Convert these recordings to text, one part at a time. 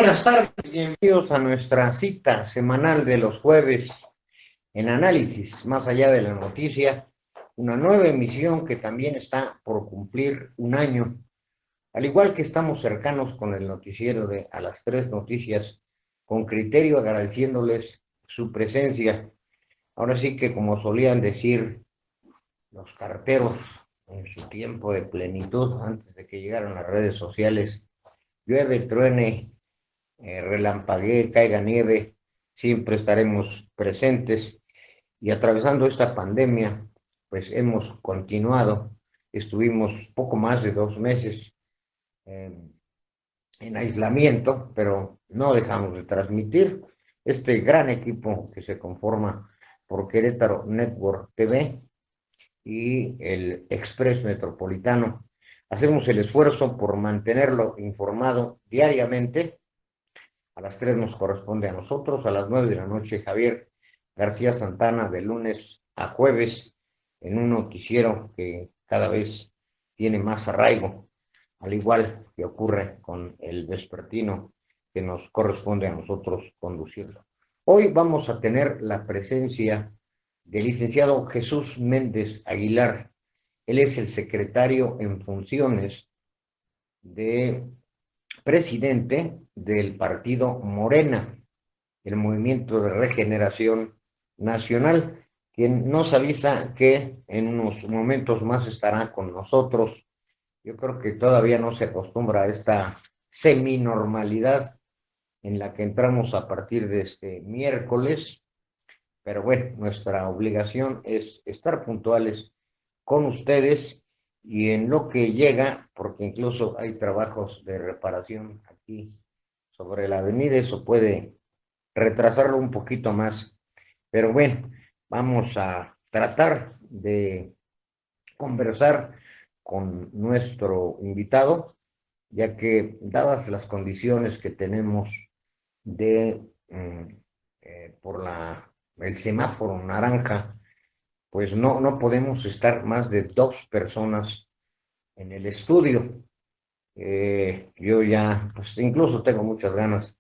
buenas tardes, bienvenidos a nuestra cita semanal de los jueves en análisis, más allá de la noticia, una nueva emisión que también está por cumplir un año, al igual que estamos cercanos con el noticiero de A las Tres Noticias, con criterio agradeciéndoles su presencia. Ahora sí que como solían decir los carteros en su tiempo de plenitud, antes de que llegaran las redes sociales, llueve, truene, relampaguee, caiga nieve, siempre estaremos presentes y atravesando esta pandemia, pues hemos continuado, estuvimos poco más de 2 meses en aislamiento, pero no dejamos de transmitir este gran equipo que se conforma por Querétaro Network TV y el Express Metropolitano. Hacemos el esfuerzo por mantenerlo informado diariamente. A las 3 nos corresponde a nosotros, a las 9 de la noche Javier García Santana, de lunes a jueves, en un noticiero que cada vez tiene más arraigo, al igual que ocurre con el vespertino que nos corresponde a nosotros conducirlo. Hoy vamos a tener la presencia del licenciado Jesús Méndez Aguilar. Él es el secretario en funciones de presidente del partido Morena, el Movimiento de Regeneración Nacional, quien nos avisa que en unos momentos más estará con nosotros. Yo creo que todavía no se acostumbra a esta seminormalidad en la que entramos a partir de este miércoles, pero bueno, nuestra obligación es estar puntuales con ustedes y en lo que llega, porque incluso hay trabajos de reparación aquí sobre la avenida, eso puede retrasarlo un poquito más, pero bueno, vamos a tratar de conversar con nuestro invitado, ya que dadas las condiciones que tenemos de por el semáforo naranja, pues no podemos estar más de 2 personas en el estudio. Yo ya, pues incluso tengo muchas ganas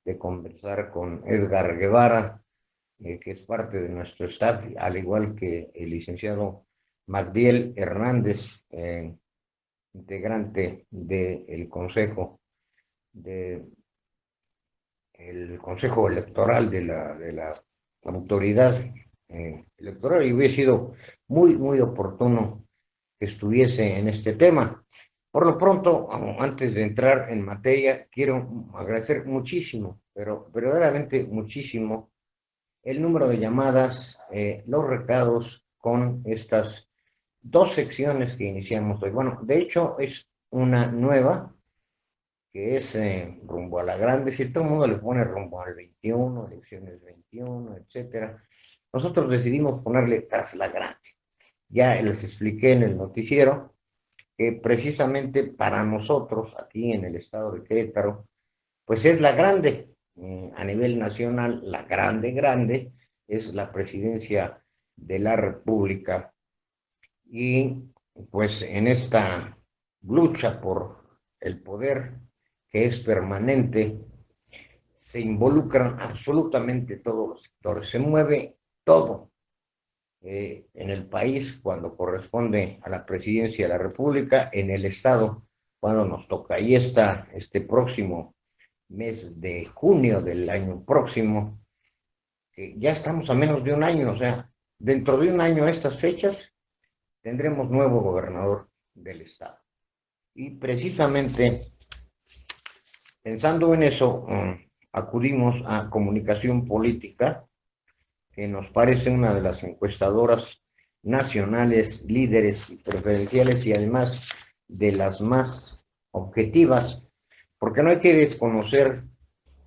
de conversar con Edgar Guevara, que es parte de nuestro staff, al igual que el licenciado Magdiel Hernández, integrante del Consejo, de, el Consejo Electoral de la autoridad electoral, y hubiera sido muy oportuno que estuviese en este tema. Por lo pronto, antes de entrar en materia, quiero agradecer muchísimo, pero verdaderamente muchísimo, el número de llamadas, los recados con estas 2 secciones que iniciamos hoy. Bueno, de hecho es una nueva, que es rumbo a la grande, si todo el mundo le pone rumbo al 21, elecciones 21, etcétera. Nosotros decidimos ponerle tras la grande. Ya les expliqué en el noticiero que precisamente para nosotros, aquí en el estado de Querétaro, pues es la grande. A nivel nacional, la grande, es la presidencia de la República. Y pues en esta lucha por el poder que es permanente, se involucran absolutamente todos los sectores, se mueve todo en el país cuando corresponde a la presidencia de la República, en el Estado cuando nos toca. Y este próximo mes de junio del año próximo, que ya estamos a menos de un año, o sea, dentro de un año a estas fechas tendremos nuevo gobernador del Estado. Y precisamente pensando en eso, acudimos a Comunicación Política, que nos parece una de las encuestadoras nacionales líderes y preferenciales y además de las más objetivas, porque no hay que desconocer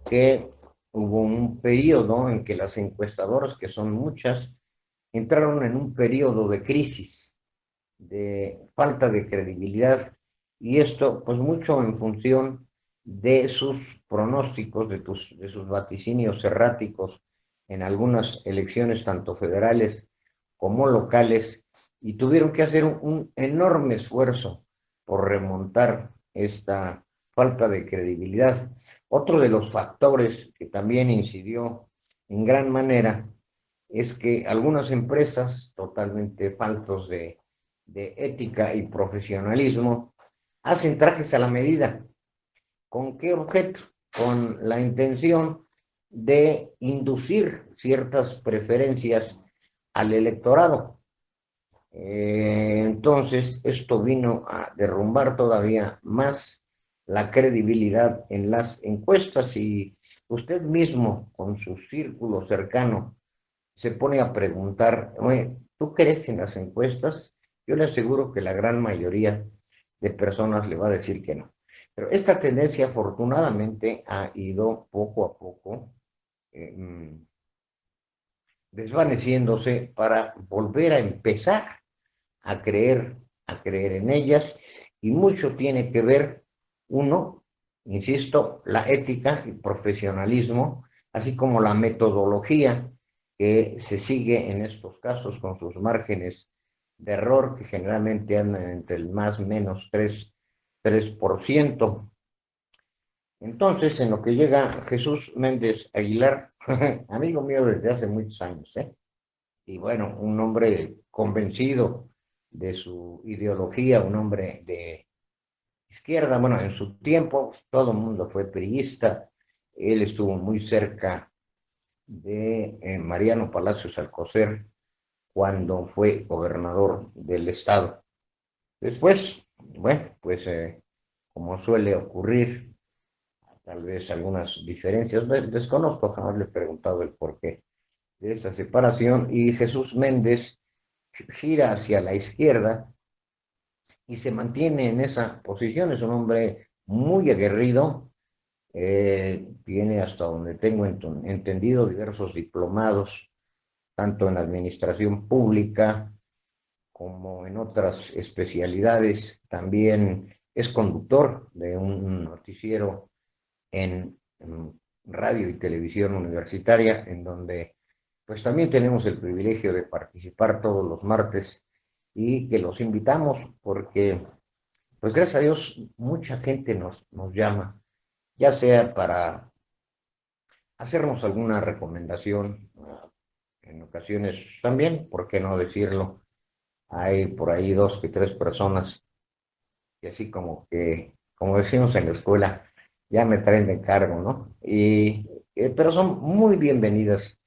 que hubo un periodo en que las encuestadoras, que son muchas, entraron en un periodo de crisis, de falta de credibilidad, y esto pues mucho en función de sus pronósticos, de sus vaticinios erráticos en algunas elecciones, tanto federales como locales, y tuvieron que hacer un enorme esfuerzo por remontar esta falta de credibilidad. Otro de los factores que también incidió en gran manera es que algunas empresas totalmente faltos de ética y profesionalismo hacen trajes a la medida. ¿Con qué objeto? Con la intención de inducir ciertas preferencias al electorado. Entonces, esto vino a derrumbar todavía más la credibilidad en las encuestas y usted mismo, con su círculo cercano, se pone a preguntar, oye, ¿tú crees en las encuestas? Yo le aseguro que la gran mayoría de personas le va a decir que no. Pero esta tendencia afortunadamente ha ido poco a poco eh, desvaneciéndose para volver a empezar a creer, a creer en ellas, y mucho tiene que ver, uno, insisto, la ética y profesionalismo, así como la metodología que se sigue en estos casos con sus márgenes de error que generalmente andan entre el más o menos 3%. Entonces, en lo que llega Jesús Méndez Aguilar, amigo mío desde hace muchos años, ¿eh? Y bueno, un hombre convencido de su ideología, un hombre de izquierda. Bueno, en su tiempo todo el mundo fue priista. Él estuvo muy cerca de Mariano Palacios Alcocer cuando fue gobernador del estado. Después, bueno, pues como suele ocurrir, tal vez algunas diferencias, desconozco, jamás le he preguntado el porqué de esa separación, y Jesús Méndez gira hacia la izquierda y se mantiene en esa posición. Es un hombre muy aguerrido, tiene hasta donde tengo entendido diversos diplomados, tanto en administración pública como en otras especialidades. También es conductor de un noticiero en radio y televisión universitaria, en donde pues también tenemos el privilegio de participar todos los martes y que los invitamos porque, pues gracias a Dios, mucha gente nos llama, ya sea para hacernos alguna recomendación, en ocasiones también, ¿por qué no decirlo? Hay por ahí dos que tres personas que así como que, como decimos en la escuela, ya me traen de encargo, ¿no? Pero son muy bienvenidas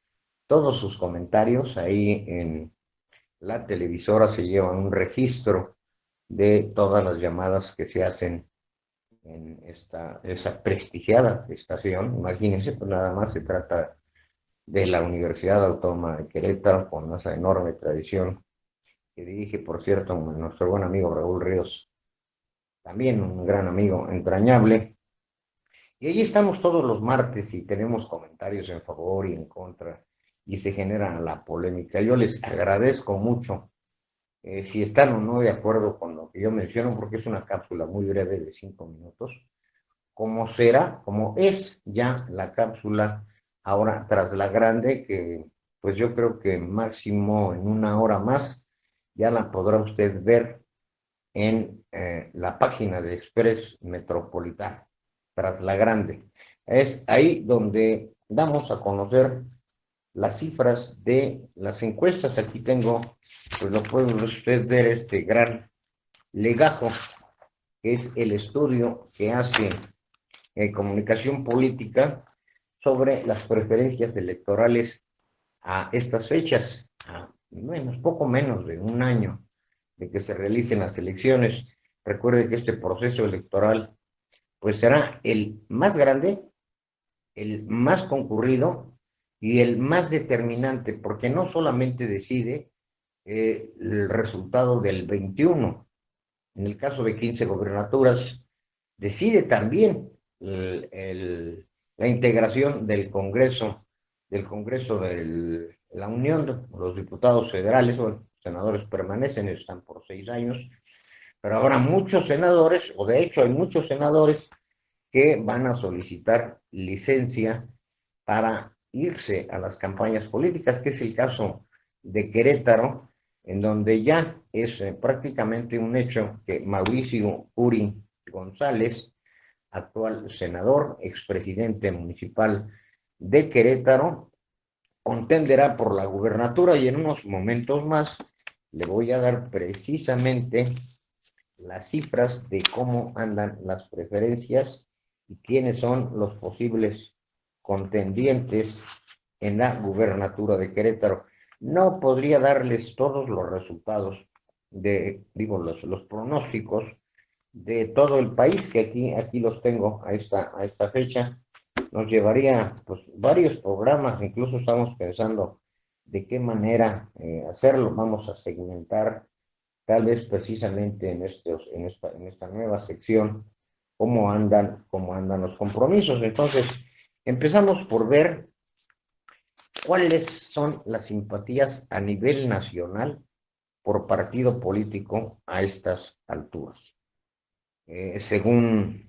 todos sus comentarios. Ahí en la televisora se lleva un registro de todas las llamadas que se hacen en esa prestigiada estación. Imagínense, pues nada más se trata de la Universidad Autónoma de Querétaro, con esa enorme tradición que dirige, por cierto, nuestro buen amigo Raúl Ríos, también un gran amigo entrañable. Y allí estamos todos los martes y tenemos comentarios en favor y en contra y se genera la polémica. Yo les agradezco mucho si están o no de acuerdo con lo que yo menciono, porque es una cápsula muy breve de 5 minutos, como será, como es ya la cápsula ahora tras la grande, que pues yo creo que máximo en una hora más ya la podrá usted ver en la página de Express Metropolitana, tras la grande. Es ahí donde damos a conocer las cifras de las encuestas. Aquí tengo, pues lo puede usted ver, este gran legajo, que es el estudio que hace Comunicación Política sobre las preferencias electorales a estas fechas, a menos, poco menos de un año de que se realicen las elecciones. Recuerde que este proceso electoral pues será el más grande, el más concurrido y el más determinante, porque no solamente decide el resultado del 21, en el caso de 15 gobernaturas, decide también la integración del Congreso de la Unión, los diputados federales o senadores permanecen, están por 6 años, pero ahora muchos senadores, o de hecho hay muchos senadores que van a solicitar licencia para irse a las campañas políticas, que es el caso de Querétaro, en donde ya es prácticamente un hecho que Mauricio Uri González actual senador, expresidente municipal de Querétaro, contenderá por la gubernatura y en unos momentos más le voy a dar precisamente las cifras de cómo andan las preferencias y quiénes son los posibles contendientes en la gubernatura de Querétaro. No podría darles todos los resultados los pronósticos de todo el país, que aquí los tengo a esta fecha. Nos llevaría pues varios programas, incluso estamos pensando de qué manera hacerlo. Vamos a segmentar tal vez precisamente en esta nueva sección cómo andan los compromisos. Entonces, empezamos por ver cuáles son las simpatías a nivel nacional por partido político a estas alturas. Según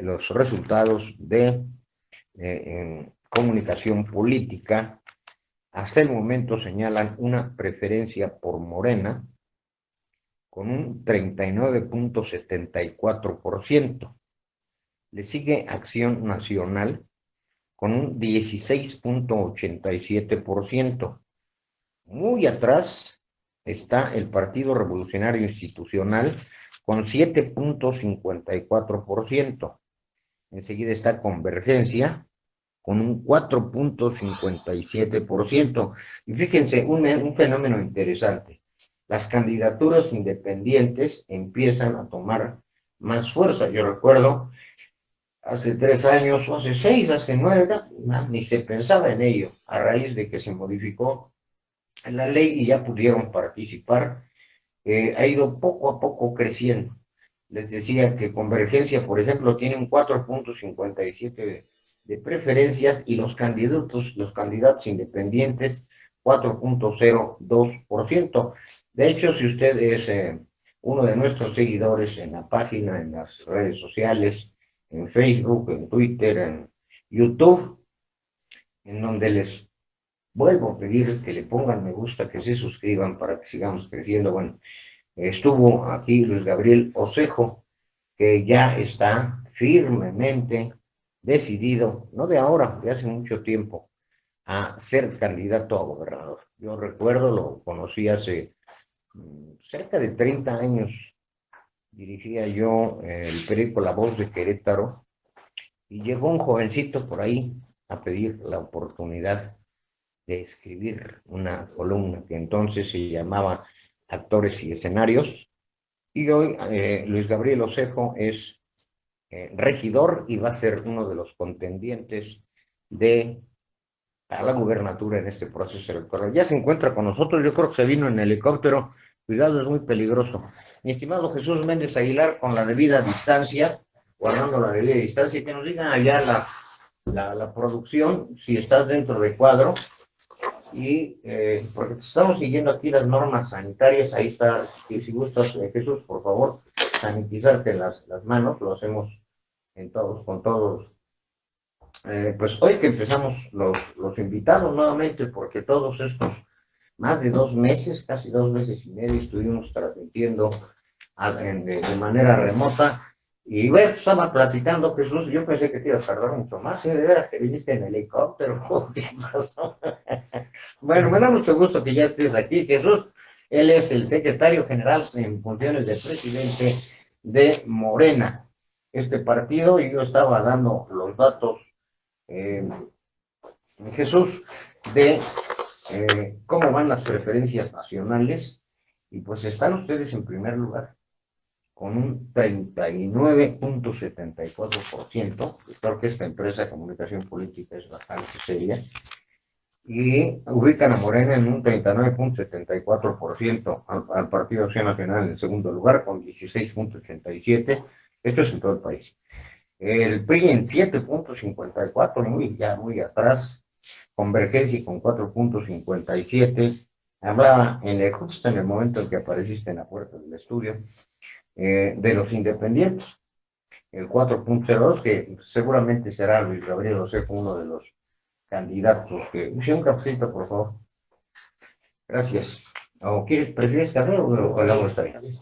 los resultados de comunicación política, hasta el momento señalan una preferencia por Morena con un 39.74%. Le sigue Acción Nacional con un 16.87%. Muy atrás está el Partido Revolucionario Institucional con 7.54%. Enseguida está Convergencia con un 4.57%. Y fíjense, un fenómeno interesante. Las candidaturas independientes empiezan a tomar más fuerza. Yo recuerdo hace 3 años, o hace 6, hace 9, ni se pensaba en ello, a raíz de que se modificó la ley y ya pudieron participar. Ha ido poco a poco creciendo. Les decía que Convergencia, por ejemplo, tiene un 4.57 de preferencias y los candidatos independientes 4.02%. De hecho, si usted es uno de nuestros seguidores en la página, en las redes sociales, en Facebook, en Twitter, en YouTube, en donde les vuelvo a pedir que le pongan me gusta, que se suscriban para que sigamos creciendo. Bueno, estuvo aquí Luis Gabriel Osejo, que ya está firmemente decidido, no de ahora, de hace mucho tiempo, a ser candidato a gobernador. Yo recuerdo, lo conocí hace cerca de 30 años, dirigía yo el periódico La Voz de Querétaro, y llegó un jovencito por ahí a pedir la oportunidad de escribir una columna que entonces se llamaba Actores y Escenarios, y hoy Luis Gabriel Osejo es regidor y va a ser uno de los contendientes a la gubernatura en este proceso electoral. Ya se encuentra con nosotros, yo creo que se vino en helicóptero, cuidado, es muy peligroso. Mi estimado Jesús Méndez Aguilar, con la debida distancia, guardando la debida distancia, que nos digan allá la producción, si estás dentro de cuadro, y porque estamos siguiendo aquí las normas sanitarias. Ahí está, y si gustas, Jesús, por favor, sanitizarte las manos, lo hacemos con todos. Pues hoy que empezamos los invitados nuevamente, porque todos estos más de 2 meses, casi 2 meses y medio, estuvimos transmitiendo de manera remota. Y bueno, estaba platicando, Jesús, yo pensé que te iba a tardar mucho más, de veras que viniste en helicóptero, ¿qué pasó? Bueno, me da mucho gusto que ya estés aquí, Jesús. Él es el secretario general en funciones de presidente de Morena, este partido, y yo estaba dando los datos, Jesús, de cómo van las preferencias nacionales, y pues están ustedes en primer lugar con un 39.74%. Creo que esta empresa de comunicación política es bastante seria, y ubican a Morena en un 39.74%, al Partido Acción Nacional en segundo lugar con 16.87%. Esto es en todo el país. El PRI en 7.54%, muy atrás. Convergencia con 4.57%. Hablaba justo en el momento en que apareciste en la puerta del estudio, de los independientes, el 4.02%, que seguramente será Luis Gabriel Osejo uno de los candidatos. Sí, un cafecito, por favor. Gracias. ¿O prefieres café o el agua está bien?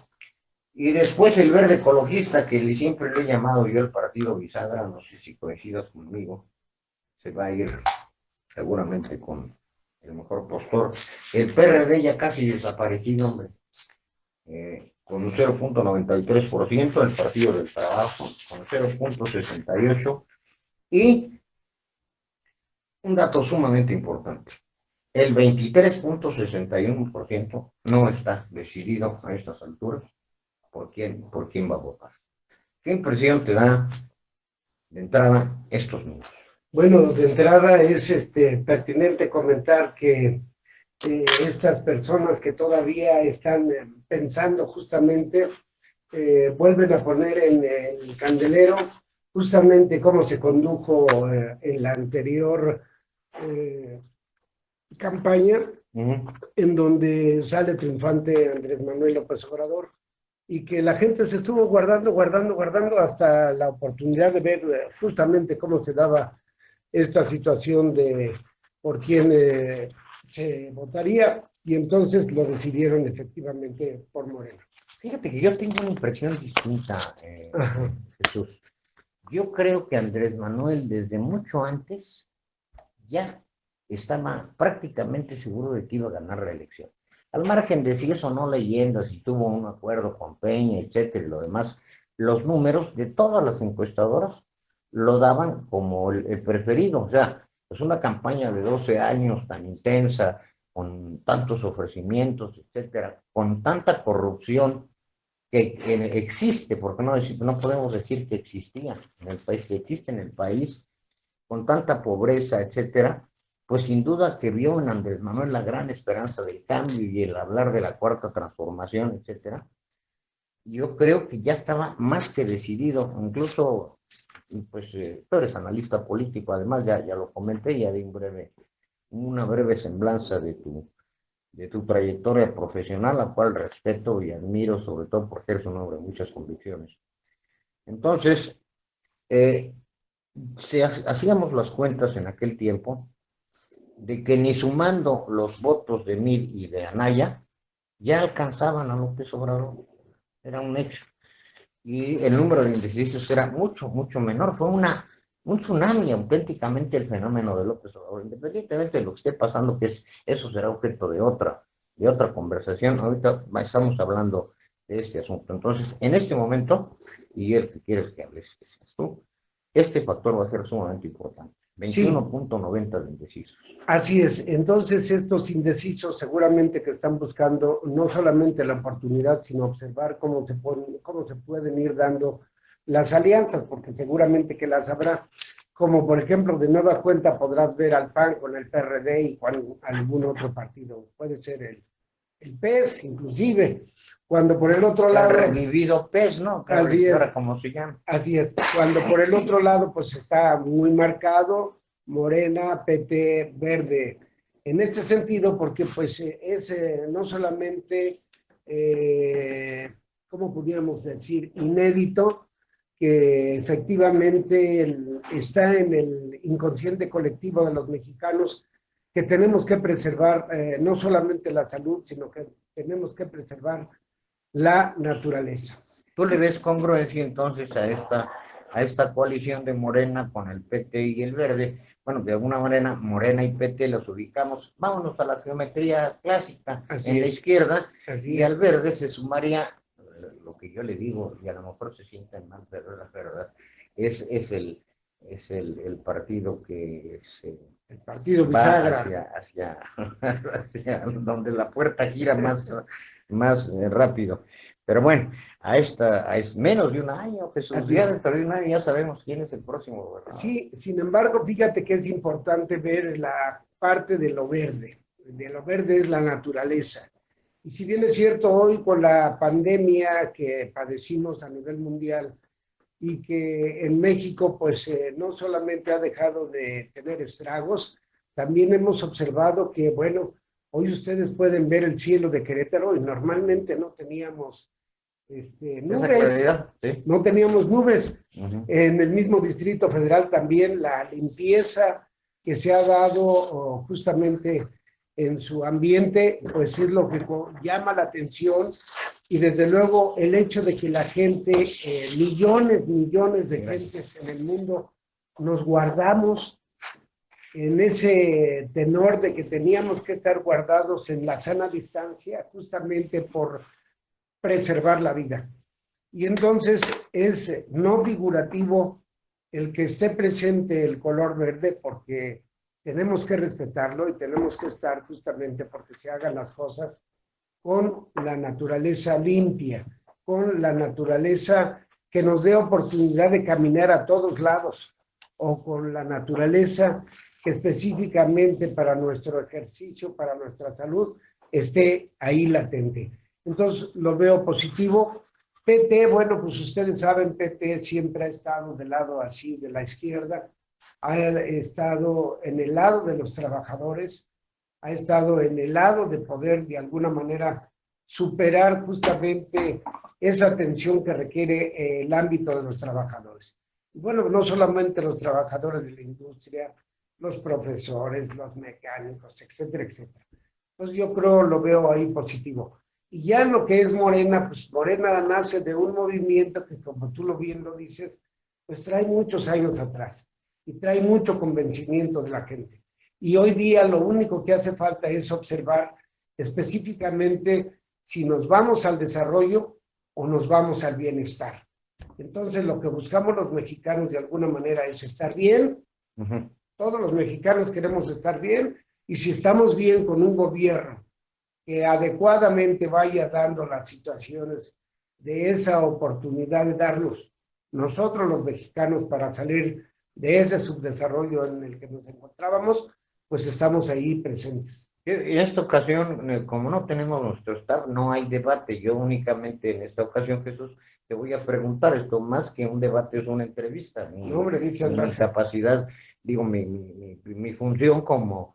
Y después el verde ecologista, que siempre le he llamado yo el partido bisagra, no sé si coincidas conmigo, se va a ir seguramente con el mejor postor. El PRD ya casi desaparecido, hombre, con un 0,93%, el Partido del Trabajo con 0,68%, y un dato sumamente importante, el 23,61% no está decidido a estas alturas por quién va a votar. ¿Qué impresión te da de entrada estos números? Bueno, de entrada es pertinente comentar que estas personas que todavía están pensando justamente vuelven a poner en el candelero justamente cómo se condujo en la anterior eh, campaña, en donde sale triunfante Andrés Manuel López Obrador, y que la gente se estuvo guardando hasta la oportunidad de ver justamente cómo se daba esta situación de por quién se votaría, y entonces lo decidieron efectivamente por Moreno. Fíjate que yo tengo una impresión distinta, Jesús. Yo creo que Andrés Manuel desde mucho antes ya estaba prácticamente seguro de que iba a ganar la elección. Al margen de si eso no leyendo, si tuvo un acuerdo con Peña, etcétera, y lo demás, los números de todas las encuestadoras lo daban como el preferido. O sea, es una campaña de 12 años tan intensa, con tantos ofrecimientos, etcétera, con tanta corrupción que existe, porque no podemos decir que existía en el país, que existe en el país, con tanta pobreza, etcétera, pues sin duda que vio en Andrés Manuel la gran esperanza del cambio y el hablar de la cuarta transformación, etcétera. Yo creo que ya estaba más que decidido, incluso, pues tú eres analista político, además ya lo comenté, ya di una breve semblanza de tu trayectoria profesional, la cual respeto y admiro, sobre todo porque eres un hombre de muchas convicciones. Entonces, eh, hacíamos las cuentas en aquel tiempo de que ni sumando los votos de Mid y de Anaya, ya alcanzaban a López Obrador. Era un hecho. Y el número de indecisos era mucho menor. Fue un tsunami auténticamente el fenómeno de López Obrador, independientemente de lo que esté pasando, eso será objeto de otra conversación. Ahorita estamos hablando de este asunto. Entonces, en este momento, y el que quieres que hables, que seas tú, este factor va a ser sumamente importante. Sí, 21,90 de indecisos. así es. Entonces, estos indecisos seguramente que están buscando no solamente la oportunidad, sino observar cómo se pueden ir dando las alianzas, porque seguramente que las habrá. Como por ejemplo, de nueva cuenta podrás ver al PAN con el PRD y con algún otro partido. Puede ser el PES, inclusive. Cuando por el otro El lado, revivido pez, ¿no? Que así es, ahora como se llama. así es. Cuando por el otro lado, pues está muy marcado Morena, PT, Verde. En este sentido, porque pues es no solamente, ¿cómo pudiéramos decir? Inédito, que efectivamente está en el inconsciente colectivo de los mexicanos, que tenemos que preservar no solamente la salud, sino que tenemos que preservar la naturaleza. ¿Tú le ves congruencia entonces a esta coalición de Morena con el PT y el Verde? Bueno, de alguna manera Morena y PT los ubicamos, vámonos a la geometría clásica, Así en la es, izquierda, así y es. al Verde se sumaría, lo que yo le digo, y a lo mejor se sienten mal, pero es la verdad, es el partido que El partido va bisagra. hacia donde la puerta gira más rápido. Pero bueno, es menos de un año, Jesús, Así ya es. dentro de un año ya sabemos quién es el próximo gobernador. Sí, sin embargo, fíjate que es importante ver la parte de lo verde. De lo verde es la naturaleza. Y si bien es cierto, hoy con la pandemia que padecimos a nivel mundial y que en México, pues no solamente ha dejado de tener estragos, también hemos observado que, bueno, hoy ustedes pueden ver el cielo de Querétaro y normalmente no teníamos Esa nubes, claridad, sí. no teníamos nubes. Uh-huh. En el mismo Distrito Federal también la limpieza que se ha dado justamente en su ambiente, pues es lo que llama la atención. Y desde luego el hecho de que la gente, millones de gentes en el mundo, nos guardamos en ese tenor de que teníamos que estar guardados en la sana distancia, justamente por preservar la vida. Y entonces es no figurativo el que esté presente el color verde, porque tenemos que respetarlo y tenemos que estar justamente porque se hagan las cosas con la naturaleza limpia, con la naturaleza que nos dé oportunidad de caminar a todos lados, o con la naturaleza que específicamente para nuestro ejercicio, para nuestra salud, esté ahí latente. Entonces lo veo positivo. PT, bueno, pues ustedes saben, PT siempre ha estado del lado así de la izquierda, ha estado en el lado de los trabajadores, ha estado en el lado de poder de alguna manera superar justamente esa tensión que requiere el ámbito de los trabajadores. Y bueno, no solamente los trabajadores de la industria, los profesores, los mecánicos, etcétera, etcétera. Pues yo creo, lo veo ahí positivo. Y ya lo que es Morena, pues Morena nace de un movimiento que, como tú lo bien lo dices, pues trae muchos años atrás y trae mucho convencimiento de la gente. Y hoy día lo único que hace falta es observar específicamente si nos vamos al desarrollo o nos vamos al bienestar. Entonces lo que buscamos los mexicanos de alguna manera es estar bien. Todos los mexicanos queremos estar bien, y si estamos bien con un gobierno que adecuadamente vaya dando las situaciones de esa oportunidad de darnos nosotros los mexicanos para salir de ese subdesarrollo en el que nos encontrábamos, pues estamos ahí presentes. En esta ocasión, como no tenemos nuestro staff, no hay debate. Yo únicamente en esta ocasión, Jesús, te voy a preguntar esto, más que un debate, es una entrevista. No, hombre, Mi capacidad, digo, mi función como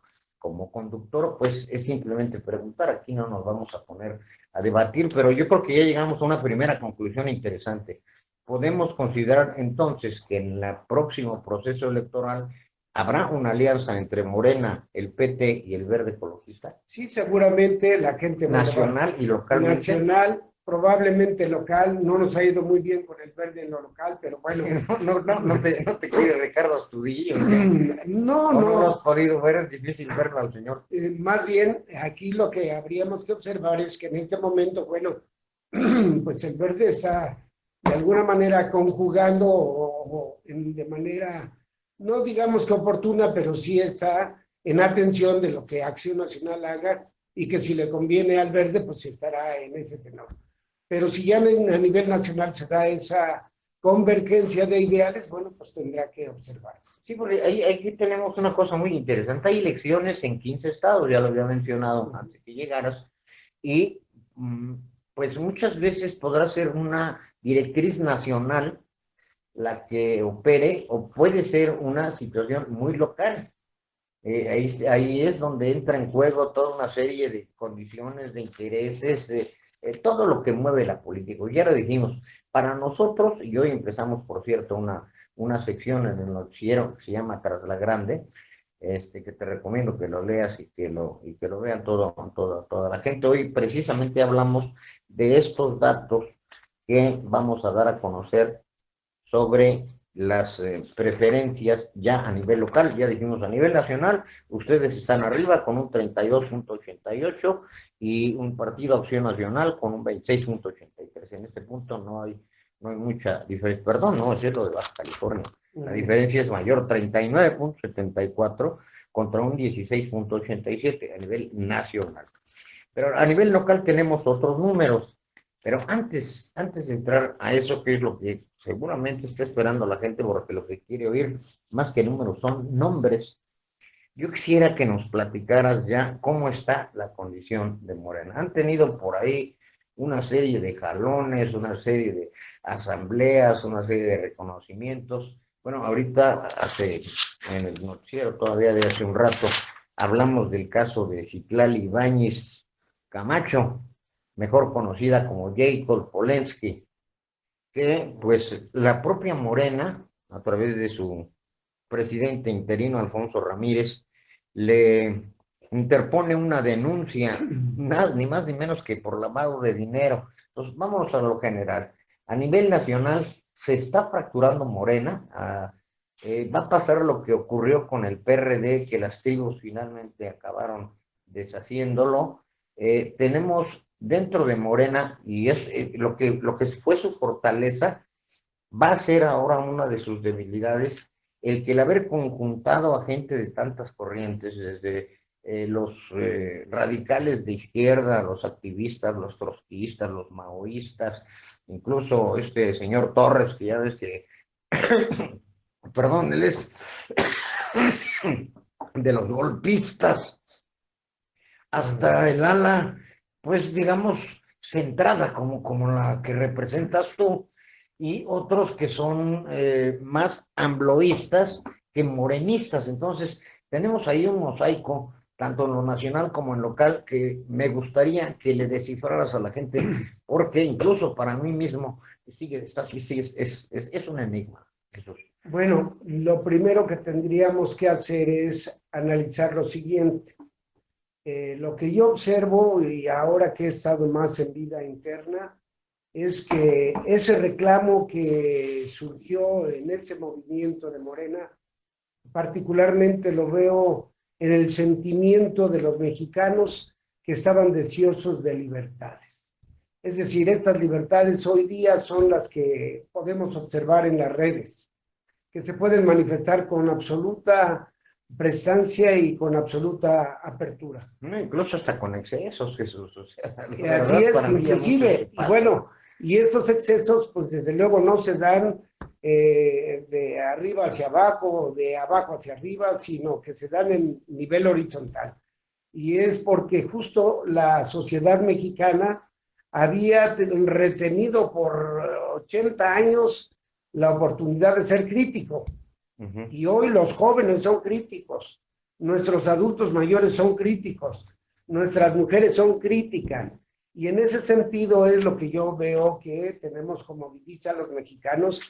conductor, pues es simplemente preguntar. Aquí no nos vamos a poner a debatir, pero yo creo que ya llegamos a una primera conclusión interesante. Podemos considerar entonces que en el próximo proceso electoral ¿habrá una alianza entre Morena, el PT y el Verde Ecologista? Sí, seguramente la gente nacional y localmente. Nacional, probablemente local, no nos ha ido muy bien con el verde en lo local, pero bueno. No te quiere Ricardo Astudillo. No lo has podido ver, es difícil verlo al señor. Más bien, aquí lo que habríamos que observar es que en este momento, bueno, pues el verde está de alguna manera conjugando de manera, no digamos que oportuna, pero sí está en atención de lo que Acción Nacional haga, y que si le conviene al verde, pues estará en ese tenor. Pero si ya a nivel nacional se da esa convergencia de ideales, bueno, pues tendrá que observar. Sí, porque aquí tenemos una cosa muy interesante. Hay elecciones en 15 estados, ya lo había mencionado antes que llegaras, y pues muchas veces podrá ser una directriz nacional la que opere, o puede ser una situación muy local. Ahí es donde entra en juego toda una serie de condiciones, de intereses, todo lo que mueve la política. Ya lo dijimos, para nosotros, y hoy empezamos, por cierto, una sección en el noticiero que se llama Tras la Grande, que te recomiendo que lo leas y que lo vean toda la gente. Hoy precisamente hablamos de estos datos que vamos a dar a conocer sobre las preferencias ya a nivel local. Ya dijimos, a nivel nacional, ustedes están arriba con un 32.88 y un partido Acción Nacional con un 26.83. En este punto no hay mucha diferencia. Perdón, no, es lo de Baja California. La diferencia es mayor, 39.74 contra un 16.87 a nivel nacional. Pero a nivel local tenemos otros números. Pero antes de entrar a eso, que es lo que seguramente está esperando la gente, porque lo que quiere oír, más que números, son nombres, yo quisiera que nos platicaras ya cómo está la condición de Morena. Han tenido por ahí una serie de jalones, una serie de asambleas, una serie de reconocimientos. Bueno, ahorita en el noticiero todavía de hace un rato hablamos del caso de Citlali Ibáñez Camacho, mejor conocida como Jacob Polensky, que pues la propia Morena, a través de su presidente interino Alfonso Ramírez, le interpone una denuncia, nada, ni más ni menos que por lavado de dinero. Entonces, vámonos a lo general. A nivel nacional se está fracturando Morena. Va a pasar lo que ocurrió con el PRD, que las tribus finalmente acabaron deshaciéndolo. Tenemos dentro de Morena, y es lo que fue su fortaleza, va a ser ahora una de sus debilidades, el que el haber conjuntado a gente de tantas corrientes, desde los radicales de izquierda, los activistas, los trotskistas, los maoístas, incluso este señor Torres, que ya ves que, perdón, él es de los golpistas, hasta el ala, pues digamos, centrada como la que representas tú, y otros que son más ambloístas que morenistas. Entonces, tenemos ahí un mosaico, tanto en lo nacional como en local, que me gustaría que le descifraras a la gente, porque incluso para mí mismo es un enigma, Jesús. Bueno, lo primero que tendríamos que hacer es analizar lo siguiente. Lo que yo observo, y ahora que he estado más en vida interna, es que ese reclamo que surgió en ese movimiento de Morena, particularmente lo veo en el sentimiento de los mexicanos que estaban deseosos de libertades. Es decir, estas libertades hoy día son las que podemos observar en las redes, que se pueden manifestar con absoluta prestancia y con absoluta apertura. No, incluso hasta con excesos, Jesús. O sea, la Así verdad, es, para mí ya mucho se inclusive, y pasa. bueno, y estos excesos, pues desde luego no se dan de arriba hacia abajo, de abajo hacia arriba, sino que se dan en nivel horizontal. Y es porque justo la sociedad mexicana había retenido por 80 años la oportunidad de ser crítico. Uh-huh. Y hoy los jóvenes son críticos, nuestros adultos mayores son críticos, nuestras mujeres son críticas. Y en ese sentido es lo que yo veo que tenemos como divisa los mexicanos,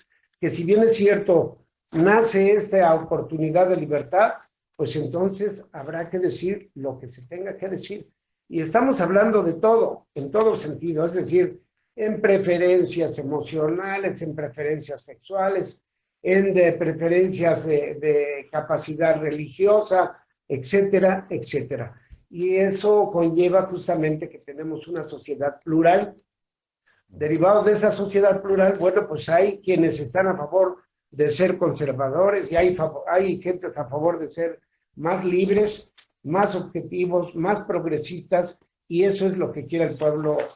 que si bien es cierto, nace esta oportunidad de libertad, pues entonces habrá que decir lo que se tenga que decir. Y estamos hablando de todo, en todo sentido, es decir, en preferencias emocionales, en preferencias sexuales, en de preferencias de capacidad religiosa, etcétera, etcétera. Y eso conlleva justamente que tenemos una sociedad plural. Derivado de esa sociedad plural, bueno, pues hay quienes están a favor de ser conservadores y hay gentes a favor de ser más libres, más objetivos, más progresistas, y eso es lo que quiere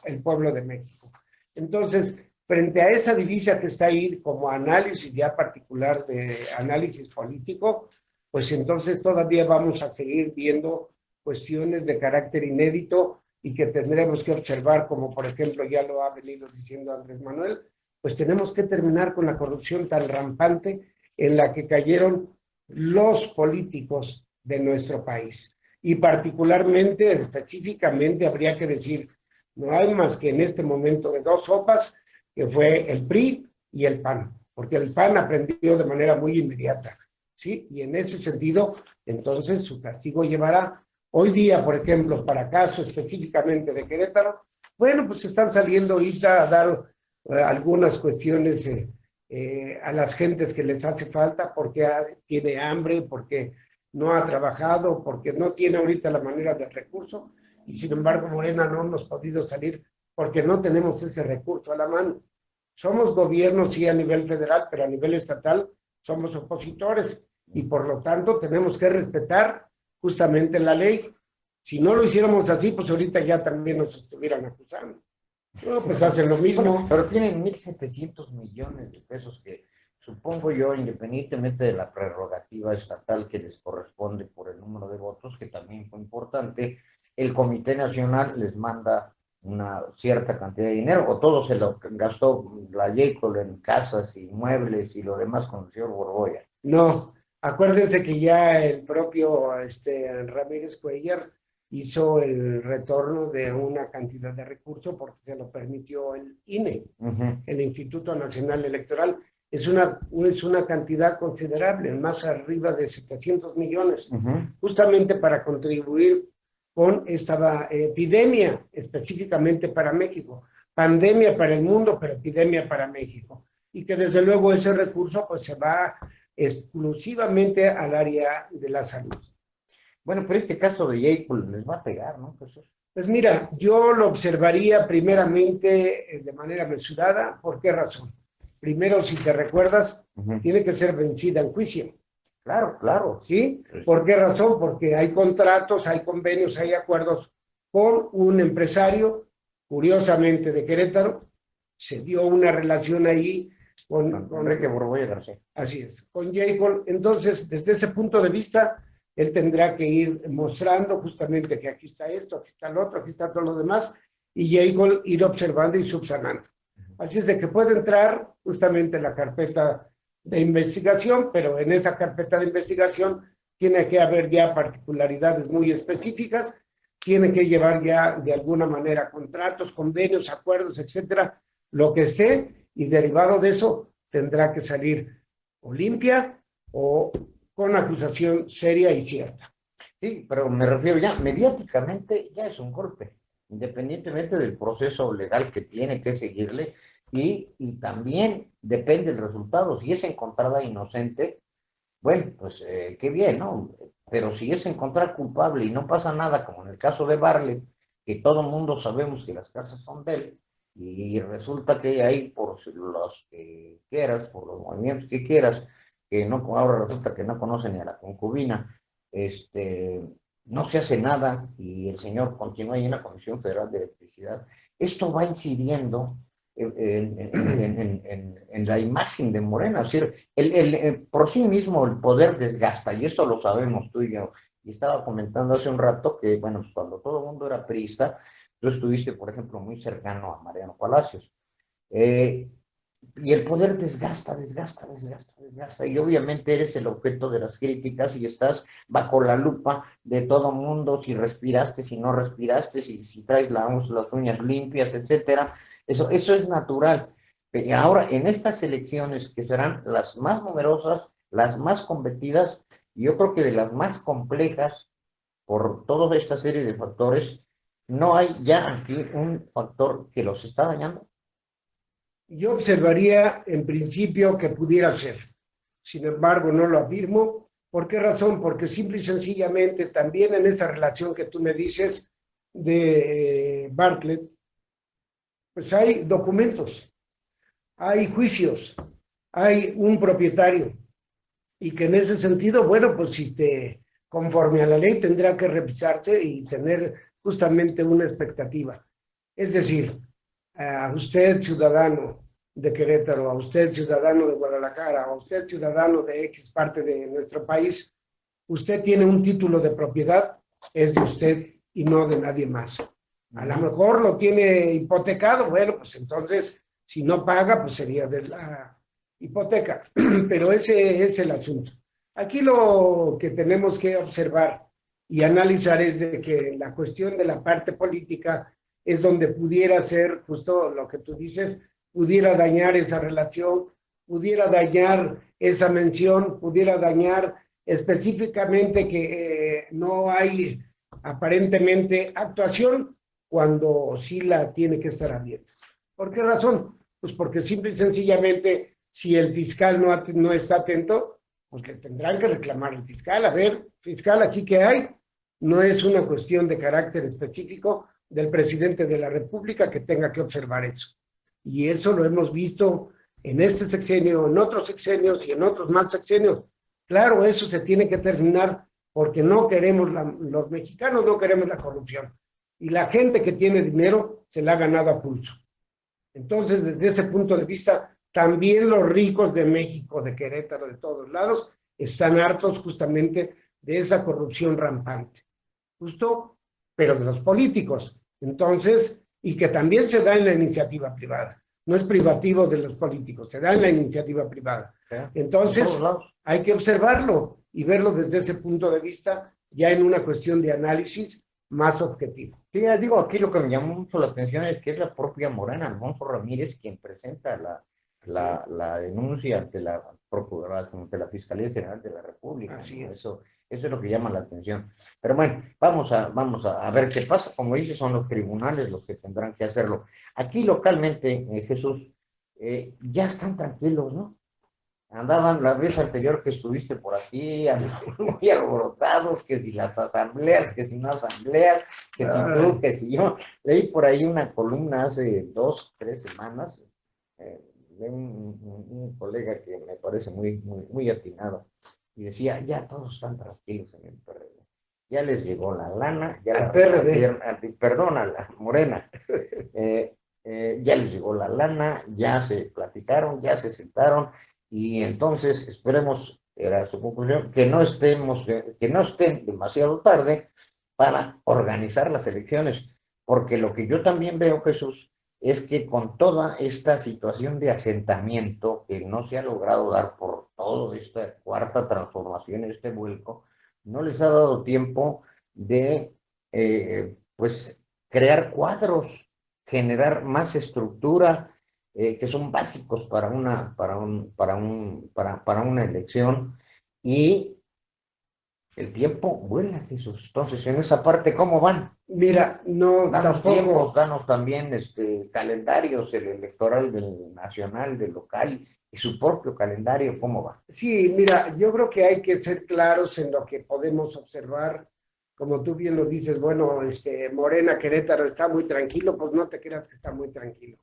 el pueblo de México. Entonces, frente a esa divisa que está ahí como análisis ya particular de análisis político, pues entonces todavía vamos a seguir viendo cuestiones de carácter inédito y que tendremos que observar, como por ejemplo ya lo ha venido diciendo Andrés Manuel, pues tenemos que terminar con la corrupción tan rampante en la que cayeron los políticos de nuestro país. Y particularmente, específicamente, habría que decir, no hay más que en este momento de dos sopas, que fue el PRI y el PAN, porque el PAN aprendió de manera muy inmediata, ¿sí? Y en ese sentido, entonces su castigo llevará. Hoy día, por ejemplo, para caso específicamente de Querétaro, bueno, pues están saliendo ahorita a dar algunas cuestiones a las gentes que les hace falta porque tiene hambre, porque no ha trabajado, porque no tiene ahorita la manera del recurso, y sin embargo Morena no hemos podido salir porque no tenemos ese recurso a la mano. Somos gobierno, sí, a nivel federal, pero a nivel estatal somos opositores y por lo tanto tenemos que respetar justamente la ley. Si no lo hiciéramos así, pues ahorita ya también nos estuvieran acusando. No, pues hacen lo Bueno, mismo. pero tienen 1.700 millones de pesos que supongo yo, independientemente de la prerrogativa estatal que les corresponde por el número de votos, que también fue importante, el Comité Nacional les manda una cierta cantidad de dinero, o todo se lo gastó la Jacob en casas y muebles y lo demás con el señor Borboya. No, acuérdense que ya el propio Ramírez Cuellar hizo el retorno de una cantidad de recursos porque se lo permitió el INE, Uh-huh. el Instituto Nacional Electoral, es una cantidad considerable, más arriba de 700 millones, Ujú. justamente para contribuir con esta epidemia, específicamente para México. Pandemia para el mundo, pero epidemia para México. Y que desde luego ese recurso pues se va exclusivamente al área de la salud. Bueno, pero este caso de Jay pues, les va a pegar, ¿no? Jesús? Pues mira, yo lo observaría primeramente de manera mesurada. ¿Por qué razón? Primero, si te recuerdas, Ujú. tiene que ser vencida en juicio. Claro, claro. ¿Sí? Sí. ¿Por qué razón? Porque hay contratos, hay convenios, hay acuerdos con un empresario, curiosamente de Querétaro. Se dio una relación ahí Enrique Borbolla García. así es, con Jacob. Entonces, desde ese punto de vista, él tendrá que ir mostrando justamente que aquí está esto, aquí está lo otro, aquí está todo lo demás, y Jacob ir observando y subsanando. Así es de que puede entrar justamente en la carpeta de investigación, pero en esa carpeta de investigación tiene que haber ya particularidades muy específicas, tiene que llevar ya de alguna manera contratos, convenios, acuerdos, etcétera, lo que sé, y derivado de eso tendrá que salir o limpia o con acusación seria y cierta. Sí, pero me refiero ya, mediáticamente ya es un golpe, independientemente del proceso legal que tiene que seguirle y también depende del resultado. Si es encontrada inocente, bueno, pues qué bien, ¿no? Pero si es encontrada culpable y no pasa nada, como en el caso de Barlet, que todo el mundo sabemos que las casas son de él, y resulta que ahí por los que quieras, por los movimientos que quieras, que no, ahora resulta que no conocen ni a la concubina, este, no se hace nada y el señor continúa ahí en la Comisión Federal de Electricidad. Esto va incidiendo en la imagen de Morena. Es decir, por sí mismo el poder desgasta, y esto lo sabemos tú y yo. Y estaba comentando hace un rato que, bueno, pues cuando todo el mundo era priista, tú estuviste, por ejemplo, muy cercano a Mariano Palacios. Eh, y el poder desgasta, desgasta, desgasta, desgasta. Y obviamente eres el objeto de las críticas y estás bajo la lupa de todo mundo, si respiraste, si no respiraste, si traes las uñas limpias, etcétera. Eso es natural. Y ahora, en estas elecciones, que serán las más numerosas, las más competidas, yo creo que de las más complejas, por toda esta serie de factores, no hay ya aquí un factor que los está dañando. Yo observaría en principio que pudiera ser. Sin embargo, no lo afirmo. ¿Por qué razón? Porque simple y sencillamente también en esa relación que tú me dices de Bartlett, pues hay documentos, hay juicios, hay un propietario y que en ese sentido, bueno, pues si te conforme a la ley tendrá que revisarse y tener justamente una expectativa. Es decir, a usted ciudadano de Querétaro, a usted ciudadano de Guadalajara, a usted ciudadano de X parte de nuestro país, usted tiene un título de propiedad, es de usted y no de nadie más. A lo mejor lo tiene hipotecado, bueno, pues entonces, si no paga, pues sería de la hipoteca. Pero ese es el asunto. Aquí lo que tenemos que observar y analizar es de que la cuestión de la parte política es donde pudiera ser justo lo que tú dices, pudiera dañar esa relación, pudiera dañar esa mención, pudiera dañar específicamente que no hay aparentemente actuación cuando sí la tiene que estar habiendo. ¿Por qué razón? Pues porque simple y sencillamente, si el fiscal no está atento, pues le tendrán que reclamar al fiscal. A ver, fiscal, aquí que hay, no es una cuestión de carácter específico del presidente de la República que tenga que observar eso. Y eso lo hemos visto en este sexenio, en otros sexenios y en otros más sexenios. Claro, eso se tiene que terminar porque no queremos, los mexicanos no queremos la corrupción. Y la gente que tiene dinero se la ha ganado a pulso. Entonces, desde ese punto de vista, también los ricos de México, de Querétaro, de todos lados, están hartos justamente de esa corrupción rampante. Justo, pero de los políticos. Entonces, y que también se da en la iniciativa privada. No es privativo de los políticos, se da en la iniciativa privada. Entonces, hay que observarlo y verlo desde ese punto de vista, ya en una cuestión de análisis más objetivo. Sí, ya digo, aquí lo que me llamó mucho la atención es que es la propia Morena, Alfonso Ramírez, quien presenta la denuncia ante la Fiscalía General de la República, Así ¿no? es. Eso es lo que llama la atención. Pero bueno, vamos a ver qué pasa. Como dices, son los tribunales los que tendrán que hacerlo. Aquí localmente, Jesús, ya están tranquilos, ¿no? Andaban la vez anterior que estuviste por aquí, andaban muy alborotados, que si las asambleas, que si no asambleas, que si tú, Ay, que si yo. Leí por ahí una columna hace 2, 3 semanas, de un colega que me parece muy atinado, y decía, ya todos están tranquilos en el PRD. Ya les llegó la lana, ya al la PRD. repartieron, perdón, a la Morena, eh, ya les llegó la lana, ya se platicaron, ya se sentaron, y entonces esperemos, era su conclusión, que no estén demasiado tarde para organizar las elecciones, porque lo que yo también veo, Jesús, es que con toda esta situación de asentamiento que no se ha logrado dar por toda esta cuarta transformación, este vuelco, no les ha dado tiempo de, pues, crear cuadros, generar más estructura, que son básicos para una elección, y el tiempo vuela, Jesús. Entonces, en esa parte, ¿cómo van? Mira, no, Danos tiempos, tampoco. danos también calendarios, el electoral del nacional, del local, y su propio calendario, ¿cómo va? Sí, mira, yo creo que hay que ser claros en lo que podemos observar. Como tú bien lo dices, bueno, Morena Querétaro está muy tranquilo, pues no te creas que está muy tranquilo.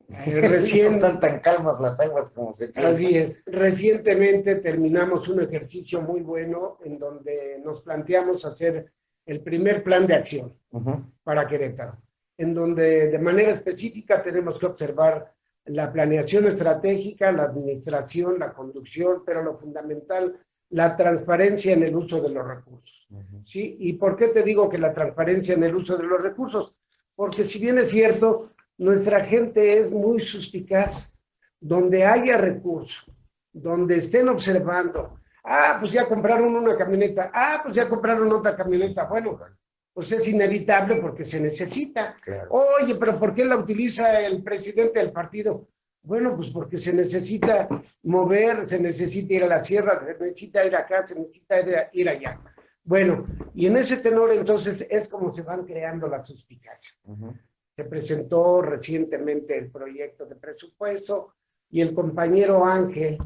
No están Recién, tan calmas las aguas como se así piensa. es, recientemente terminamos un ejercicio muy bueno en donde nos planteamos hacer el primer plan de acción Uh -huh. para Querétaro, en donde de manera específica tenemos que observar la planeación estratégica, la administración, la conducción, pero lo fundamental, la transparencia en el uso de los recursos. Uh -huh. ¿Sí? ¿Y por qué te digo que la transparencia en el uso de los recursos? Porque si bien es cierto, nuestra gente es muy suspicaz, donde haya recursos, donde estén observando, pues ya compraron una camioneta, pues ya compraron otra camioneta, bueno, pues es inevitable porque se necesita. Claro. Oye, pero ¿por qué la utiliza el presidente del partido? Bueno, pues porque se necesita mover, se necesita ir a la sierra, se necesita ir acá, se necesita ir allá. Bueno, y en ese tenor entonces es como se van creando las suspicacias. Uh -huh. Se presentó recientemente el proyecto de presupuesto y el compañero Ángel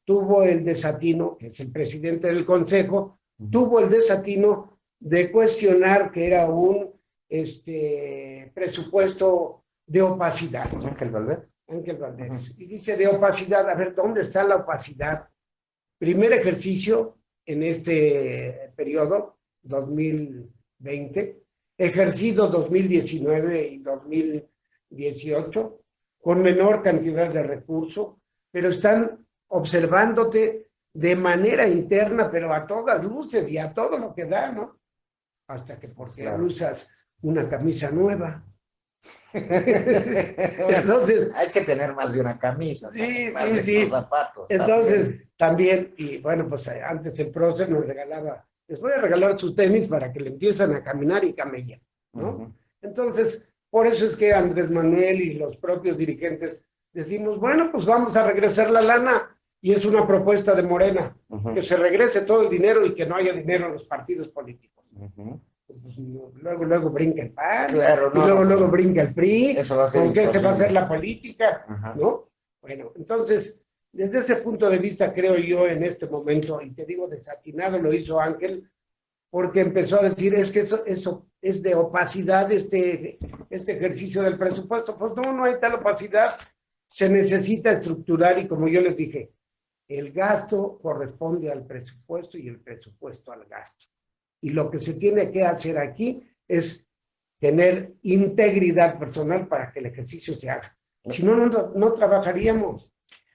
tuvo el desatino, que es el presidente del consejo, uh -huh. tuvo el desatino de cuestionar que era un presupuesto de opacidad. Ángel Valdés. Ángel Valdés. Uh -huh. Y dice de opacidad, a ver, ¿dónde está la opacidad? Primer ejercicio en este periodo, 2020, ejercido 2019 y 2018, con menor cantidad de recursos, pero están observándote de manera interna, pero a todas luces y a todo lo que da, ¿no? Hasta que porque claro. Usas una camisa nueva. Entonces, hay que tener más de una camisa, sí, más sí, de sí. zapatos. Entonces, también, y bueno, pues antes el prócer nos regalaba, les voy a regalar sus tenis para que le empiecen a caminar y camellar, ¿no? Uh-huh. Entonces, por eso es que Andrés Manuel y los propios dirigentes decimos, bueno, pues vamos a regresar la lana, y es una propuesta de Morena, uh-huh. que se regrese todo el dinero y que no haya dinero en los partidos políticos. Uh-huh. Pues, luego brinca el PAN, claro, no, luego brinca el PRI, eso va a ser ¿con qué se va a hacer la política? Uh-huh. ¿No? Bueno, entonces, desde ese punto de vista, creo yo en este momento, y te digo, desatinado lo hizo Ángel, porque empezó a decir, es que eso es de opacidad, este ejercicio del presupuesto. Pues no hay tal opacidad, se necesita estructurar, y como yo les dije, el gasto corresponde al presupuesto y el presupuesto al gasto. Y lo que se tiene que hacer aquí es tener integridad personal para que el ejercicio se haga. Si no, no trabajaríamos.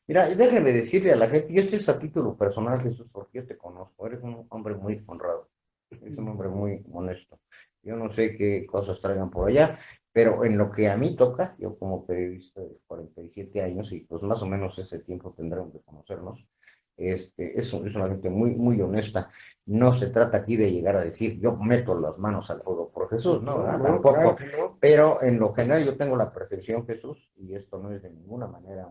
Mira, déjame decirle a la gente, y esto es a título personal, Jesús, porque yo te conozco, eres un hombre muy honrado, eres un hombre muy honesto. Yo no sé qué cosas traigan por allá, pero en lo que a mí toca, yo como periodista de 47 años, y pues más o menos ese tiempo tendremos de conocernos, es una gente muy honesta. No se trata aquí de llegar a decir, yo meto las manos al fuego por Jesús, no, tampoco. Claro no. Pero en lo general yo tengo la percepción, Jesús, y esto no es de ninguna manera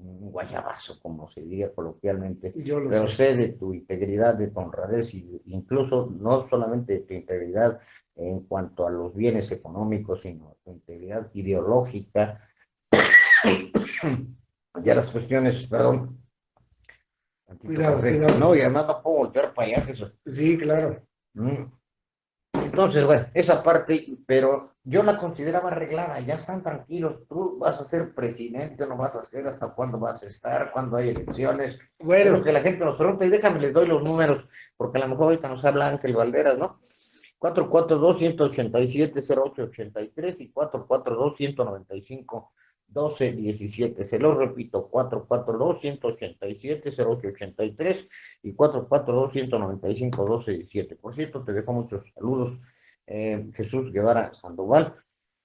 un guayabazo, como se diría coloquialmente, Yo lo pero sé. sé de tu integridad, de tu honradez, y incluso no solamente de tu integridad en cuanto a los bienes económicos, sino tu integridad ideológica, ya las cuestiones, perdón, tantito Cuidado, café, cuidado. no, y además no puedo voltear para allá, Jesús. Sí, claro. Mm. Entonces, bueno, esa parte, pero yo la consideraba arreglada, ya están tranquilos, tú vas a ser presidente, no vas a ser, hasta cuándo vas a estar, cuándo hay elecciones, es lo Bueno, que la gente nos pregunta, y déjame les doy los números, porque a lo mejor ahorita nos habla Ángel Valderas, ¿no? 442-187-0883 y 442-195-1217. Se lo repito, 442-187-0883 y 442-195-1217. Por cierto, te dejo muchos saludos, Jesús Guevara Sandoval,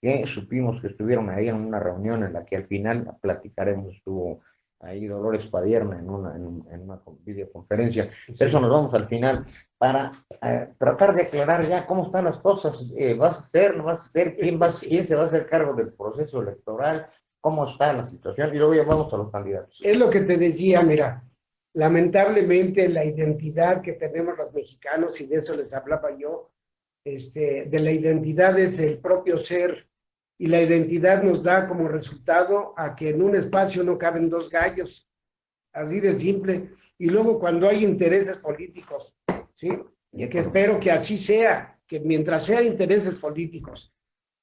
que supimos que estuvieron ahí en una reunión en la que al final platicaremos, estuvo ahí Dolores Padierna en una videoconferencia. De eso sí. nos vamos al final para tratar de aclarar ya cómo están las cosas. ¿Vas a hacer, no vas a hacer? ¿Quién se va a hacer cargo del proceso electoral? ¿Cómo está la situación? Y luego ya vamos a los candidatos. Es lo que te decía, mira, lamentablemente la identidad que tenemos los mexicanos, y de eso les hablaba yo, de la identidad es el propio ser, y la identidad nos da como resultado a que en un espacio no caben dos gallos, así de simple. Y luego cuando hay intereses políticos, ¿sí? Que espero que así sea, que mientras sea intereses políticos,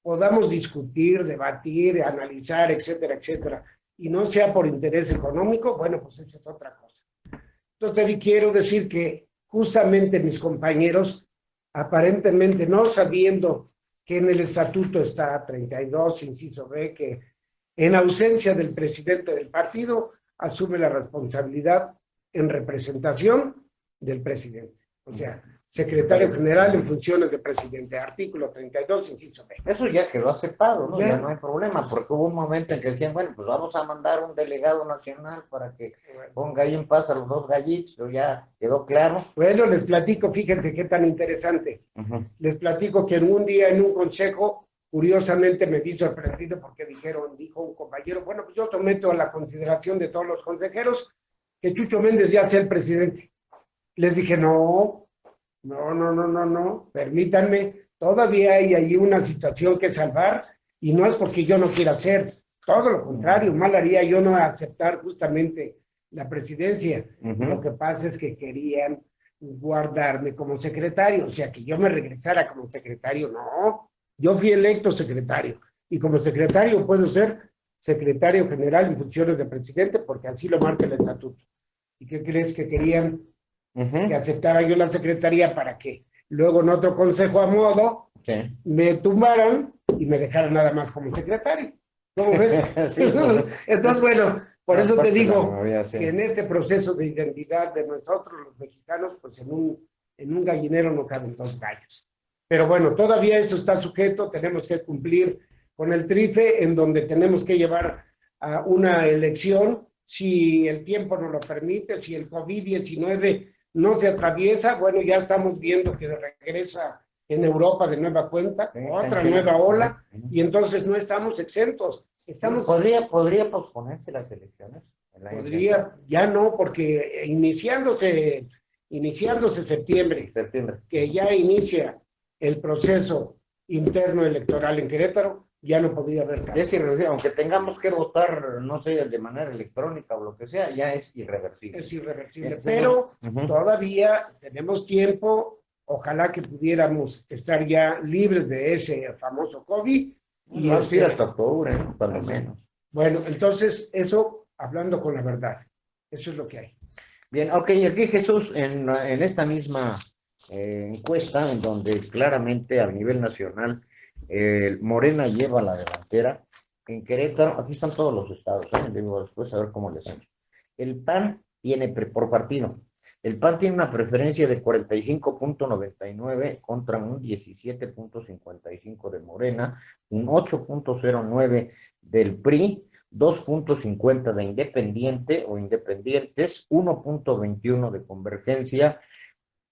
podamos discutir, debatir, analizar, etcétera, etcétera, y no sea por interés económico, bueno, pues esa es otra cosa. Entonces, quiero decir que justamente mis compañeros, aparentemente no sabiendo que en el estatuto está 32, inciso B, que en ausencia del presidente del partido, asume la responsabilidad en representación del presidente. O sea, secretario general en funciones de presidente, artículo 32, inciso B. Eso ya quedó aceptado, ¿no? Ya Ya, no hay problema, porque hubo un momento en que decían, bueno, pues vamos a mandar un delegado nacional para que ponga ahí en paz a los dos gallitos, pero ya quedó claro. bueno, les platico, fíjense qué tan interesante. Uh-huh. Les platico que en un día en un consejo, curiosamente me vi sorprendido porque dijo un compañero, bueno, pues yo someto a la consideración de todos los consejeros que Chucho Méndez ya sea el presidente. Les dije, no, no, no, no, no, no, permítanme, todavía hay ahí una situación que salvar y no es porque yo no quiera hacer, todo lo contrario, mal haría yo no aceptar justamente la presidencia. Lo que pasa es que querían guardarme como secretario, o sea, que yo me regresara como secretario, no, yo fui electo secretario y como secretario puedo ser secretario general en funciones de presidente porque así lo marca el estatuto. ¿Y qué crees que querían? Que aceptara yo la secretaría para que luego en otro consejo a modo Sí. me tumbaran y me dejaran nada más como secretario. ¿Cómo ves? Sí, pues, Entonces, bueno, por eso te digo memoria, sí. que en este proceso de identidad de nosotros, los mexicanos, pues en un gallinero no caben dos gallos. Pero bueno, todavía eso está sujeto, tenemos que cumplir con el trife en donde tenemos que llevar a una elección, si el tiempo nos lo permite, si el COVID-19 no se atraviesa, bueno, ya estamos viendo que regresa en Europa de nueva cuenta, Sí, otra tranquila. nueva ola, y entonces no estamos exentos. Estamos, ¿Podría posponerse las elecciones el año podría, ya no, porque iniciándose septiembre, septiembre? que ya inicia el proceso interno electoral en Querétaro, ya no podría haber cambio. Es irreversible, aunque tengamos que votar, no sé, de manera electrónica o lo que sea, ya es irreversible. Es irreversible, Sí, pero uh-huh. todavía tenemos tiempo, ojalá que pudiéramos estar ya libres de ese famoso COVID. Y va a ser hasta octubre, ¿no? Cuando menos. Bueno, entonces eso, hablando con la verdad, eso es lo que hay. Bien, ok, aquí Jesús, en esta misma encuesta, en donde claramente a nivel nacional Morena lleva la delantera, en Querétaro, aquí están todos los estados, digo, después a ver cómo les hacen. El PAN tiene por partido, el PAN tiene una preferencia de 45.99 contra un 17.55 de Morena, un 8.09 del PRI, 2.50 de independiente o independientes, 1.21 de convergencia,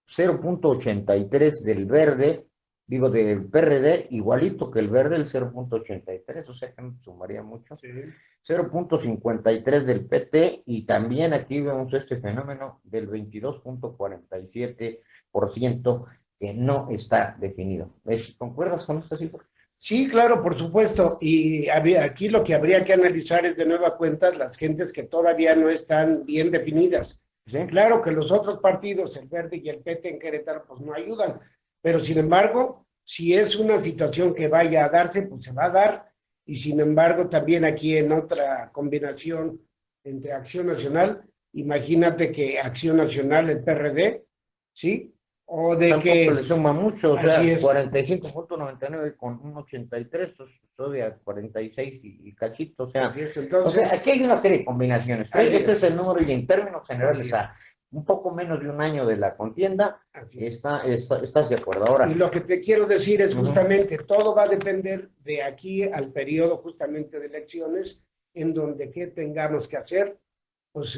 0.83 del verde, digo, del PRD, igualito que el verde, el 0.83, o sea que no sumaría mucho. Sí. 0.53 del PT, y también aquí vemos este fenómeno del 22.47% que no está definido. ¿Concuerdas con esta cifra? Sí, claro, por supuesto. Y aquí lo que habría que analizar es de nueva cuenta las gentes que todavía no están bien definidas. ¿Sí? Claro que los otros partidos, el Verde y el PT en Querétaro, pues no ayudan. Pero sin embargo, si es una situación que vaya a darse, pues se va a dar. Y sin embargo, también aquí en otra combinación entre Acción Nacional, imagínate que Acción Nacional, el PRD, ¿sí? O de Tampoco le que, suma mucho, o así sea, es, 45.99 con un 83, pues, todavía 46 y cachito, así es. o sea, Entonces, aquí hay una serie de combinaciones. así Este es es. el número, y en términos Así generales, es, a un poco menos de un año de la contienda, así es. estás de acuerdo. Y Ahora, lo que te quiero decir es uh-huh. justamente, todo va a depender de aquí al periodo justamente de elecciones, en donde qué tengamos que hacer, pues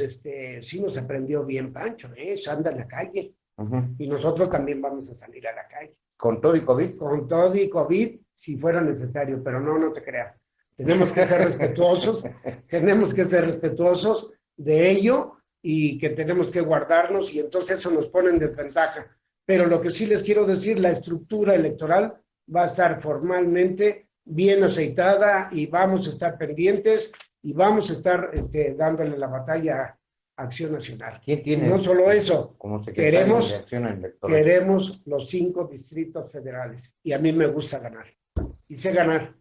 sí nos aprendió bien Pancho, anda en la calle, Uh-huh. y nosotros también vamos a salir a la calle, Con todo y COVID. con todo y COVID, si fuera necesario, pero no, no te creas. Tenemos que ser respetuosos, tenemos que ser respetuosos de ello y que tenemos que guardarnos y entonces eso nos pone en desventaja. Pero lo que sí les quiero decir, la estructura electoral va a estar formalmente bien aceitada y vamos a estar pendientes y vamos a estar dándole la batalla a Acción Nacional. ¿Quién Y no tiene solo eso, como secretario de queremos, Acción Electoral? queremos los 5 distritos federales y a mí me gusta ganar. Y sé ganar.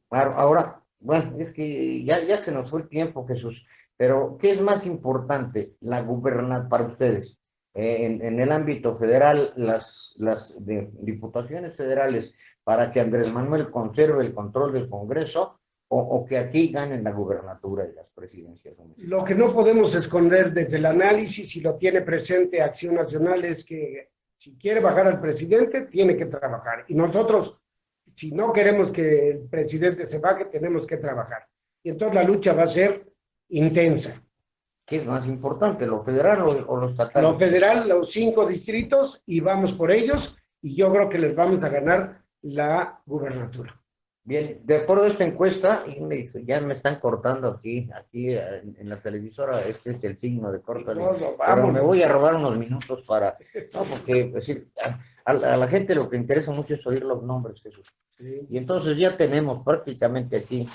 Claro, ahora, bueno, es que ya se nos fue el tiempo, Jesús, pero ¿qué es más importante para ustedes? En el ámbito federal, las diputaciones federales, para que Andrés Manuel conserve el control del Congreso, o que aquí ganen la gubernatura y las presidencias Lo municipales. que no podemos esconder desde el análisis y lo tiene presente Acción Nacional es que si quiere bajar al presidente, tiene que trabajar. Y nosotros, si no queremos que el presidente se baje, tenemos que trabajar. Y entonces la lucha va a ser intensa. ¿Qué es más importante, lo federal o lo estatal? Lo federal, los 5 distritos, y vamos por ellos, y yo creo que les vamos a ganar la gubernatura. Bien, de acuerdo a esta encuesta, y ya me están cortando aquí en la televisora, este es el signo de córtale, Todo, pero me voy vámonos. a robar unos minutos no, porque pues, sí, a la gente lo que interesa mucho es oír los nombres, Jesús. Sí. Y entonces ya tenemos prácticamente aquí,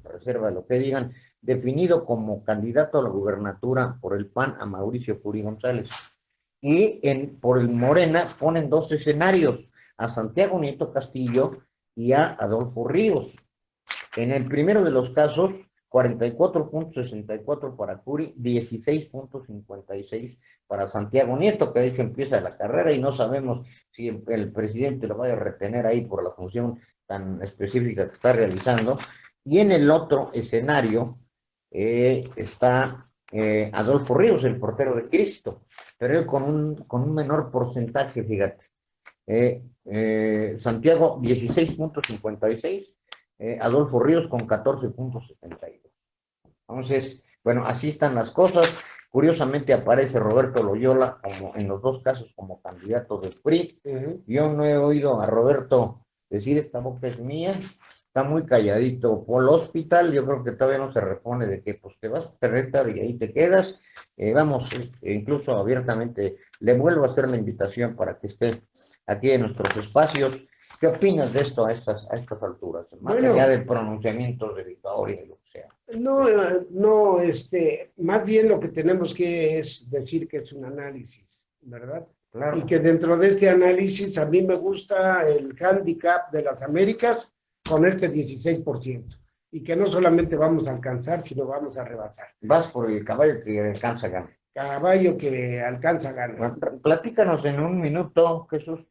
reserva lo que digan, definido como candidato a la gubernatura por el PAN a Mauricio Curi González. Y por el Morena ponen dos escenarios, a Santiago Nieto Castillo y a Adolfo Ríos. En el primero de los casos, 44.64 para Curi, 16.56 para Santiago Nieto, que de hecho empieza la carrera y no sabemos si el presidente lo vaya a retener ahí por la función tan específica que está realizando. Y en el otro escenario está Adolfo Ríos, el portero de Cristo, pero él con un menor porcentaje, fíjate. Santiago 16.56, Adolfo Ríos con 14.72. Entonces, bueno, así están las cosas. Curiosamente aparece Roberto Loyola como en los dos casos como candidato del PRI. Yo no he oído a Roberto decir esta boca es mía, está muy calladito. Por el hospital, yo creo que todavía no se repone de que pues te vas a Querétaro y ahí te quedas. Vamos, incluso abiertamente le vuelvo a hacer la invitación para que esté aquí en nuestros espacios. ¿Qué opinas de esto a estas alturas? Más allá Bueno, del pronunciamiento de Victoria y lo que sea. no, no, más bien lo que tenemos que es decir que es un análisis, ¿verdad? Y Claro. que dentro de este análisis a mí me gusta el handicap de las Américas con este 16%. Y que no solamente vamos a alcanzar, sino vamos a rebasar. Vas por el caballo que alcanza a ganar. Caballo que alcanza gana. Bueno, platícanos en un minuto, Jesús,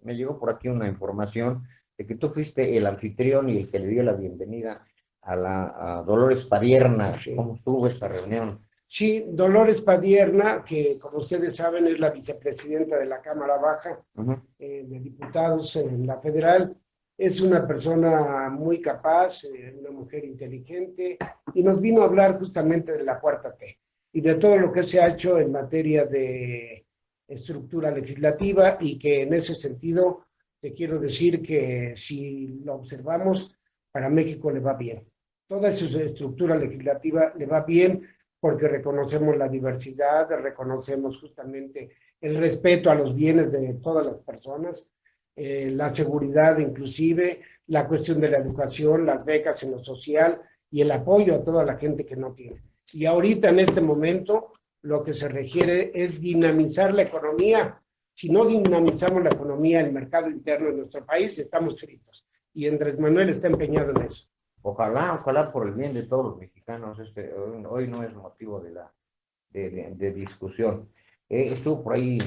me llegó por aquí una información de que tú fuiste el anfitrión y el que le dio la bienvenida a Dolores Padierna. Sí. ¿Cómo estuvo esta reunión? Sí, Dolores Padierna, que como ustedes saben es la vicepresidenta de la Cámara Baja de Diputados en la Federal, es una persona muy capaz, una mujer inteligente, y nos vino a hablar justamente de la cuarta T y de todo lo que se ha hecho en materia de estructura legislativa y que en ese sentido te quiero decir que si lo observamos, para México le va bien. Toda su estructura legislativa le va bien porque reconocemos la diversidad, reconocemos justamente el respeto a los bienes de todas las personas, la seguridad inclusive, la cuestión de la educación, las becas en lo social y el apoyo a toda la gente que no tiene. Y ahorita en este momento lo que se requiere es dinamizar la economía. Si no dinamizamos la economía, el mercado interno de nuestro país, estamos fritos. Y Andrés Manuel está empeñado en eso. Ojalá por el bien de todos los mexicanos, hoy no es motivo de discusión. Estuvo por ahí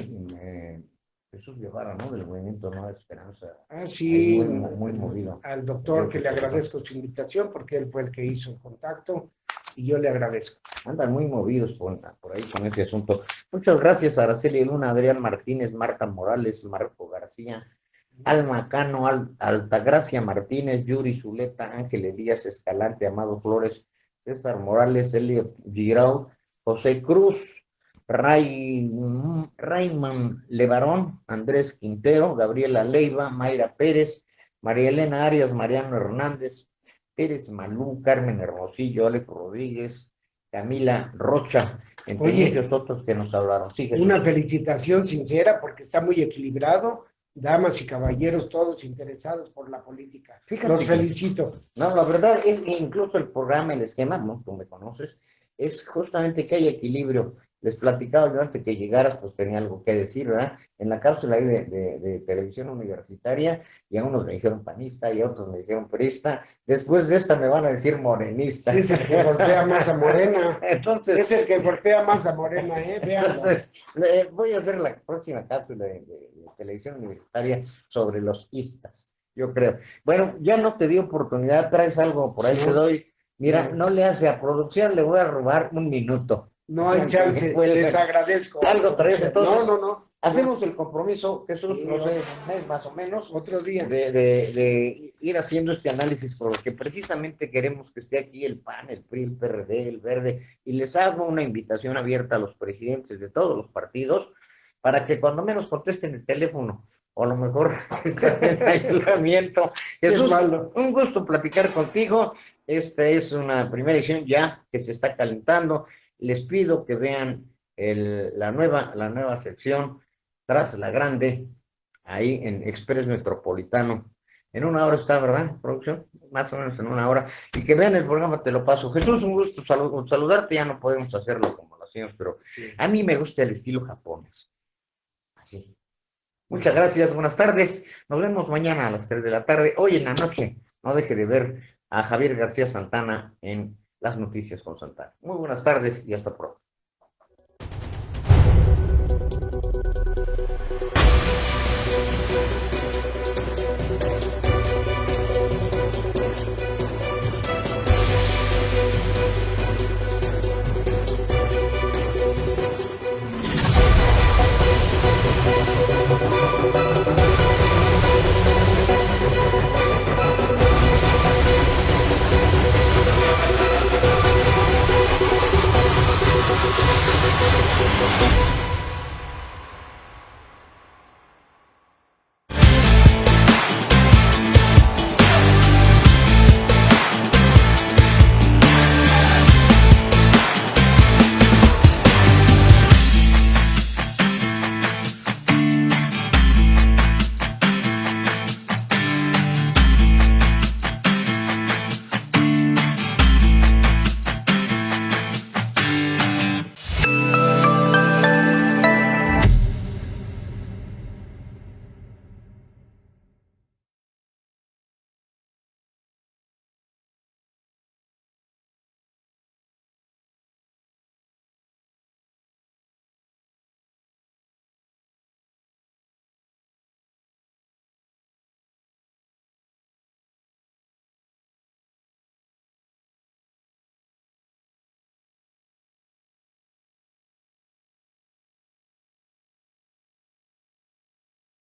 Jesús Guevara, ¿no? Del Movimiento Nueva Esperanza. Ah, sí, muy movido. al doctor que le agradezco su invitación porque él fue el que hizo el contacto y yo le agradezco. Andan muy movidos por ahí con ese asunto. Muchas gracias, Araceli Luna, Adrián Martínez, Marta Morales, Marco García, Alma Cano, Altagracia Martínez, Yuri Zuleta, Ángel Elías Escalante, Amado Flores, César Morales, Elio Girau, José Cruz, Rayman Levarón, Andrés Quintero, Gabriela Leiva, Mayra Pérez, María Elena Arias, Mariano Hernández, Pérez Malú, Carmen Hermosillo, Alex Rodríguez, Camila Rocha, entre muchos otros que nos hablaron. Sí, una felicitación sincera porque está muy equilibrado, damas y caballeros, todos interesados por la política. Fíjate los felicito. No, la verdad es que incluso el programa, el esquema, ¿no? Tú me conoces, es justamente que hay equilibrio. Les platicaba yo antes que llegaras, pues tenía algo que decir, ¿verdad? En la cápsula ahí de televisión universitaria, y a unos me dijeron panista y a otros me dijeron perista. Después de esta me van a decir morenista. Sí, es el que golpea más a Morena. Entonces, es el que golpea más a Morena, Véanlo. Entonces, voy a hacer la próxima cápsula de televisión universitaria sobre los istas, yo creo. Bueno, ya no te di oportunidad, traes algo por ahí, te doy. Mira, no le hace a producción, le voy a robar un minuto. No hay chance, les agradezco. Algo traes, entonces. No. Hacemos el compromiso, Jesús, no sé, un mes más o menos. Otro día. De ir haciendo este análisis, porque precisamente queremos que esté aquí el PAN, el PRI, el PRD, el Verde, y les hago una invitación abierta a los presidentes de todos los partidos, para que cuando menos contesten el teléfono, o a lo mejor están en aislamiento. Jesús, un gusto platicar contigo. Esta es una primera edición ya que se está calentando. Les pido que vean la nueva sección Tras la Grande, ahí en Express Metropolitano. En una hora está, ¿verdad, producción? Más o menos en una hora. Y que vean el programa, te lo paso. Jesús, un gusto saludarte. Ya no podemos hacerlo como lo hacíamos, pero sí, a mí me gusta el estilo japonés. Así. Muchas gracias, buenas tardes. Nos vemos mañana a las 3 de la tarde. Hoy en la noche, no deje de ver a Javier García Santana en Las Noticias con Santana. Muy buenas tardes y hasta pronto.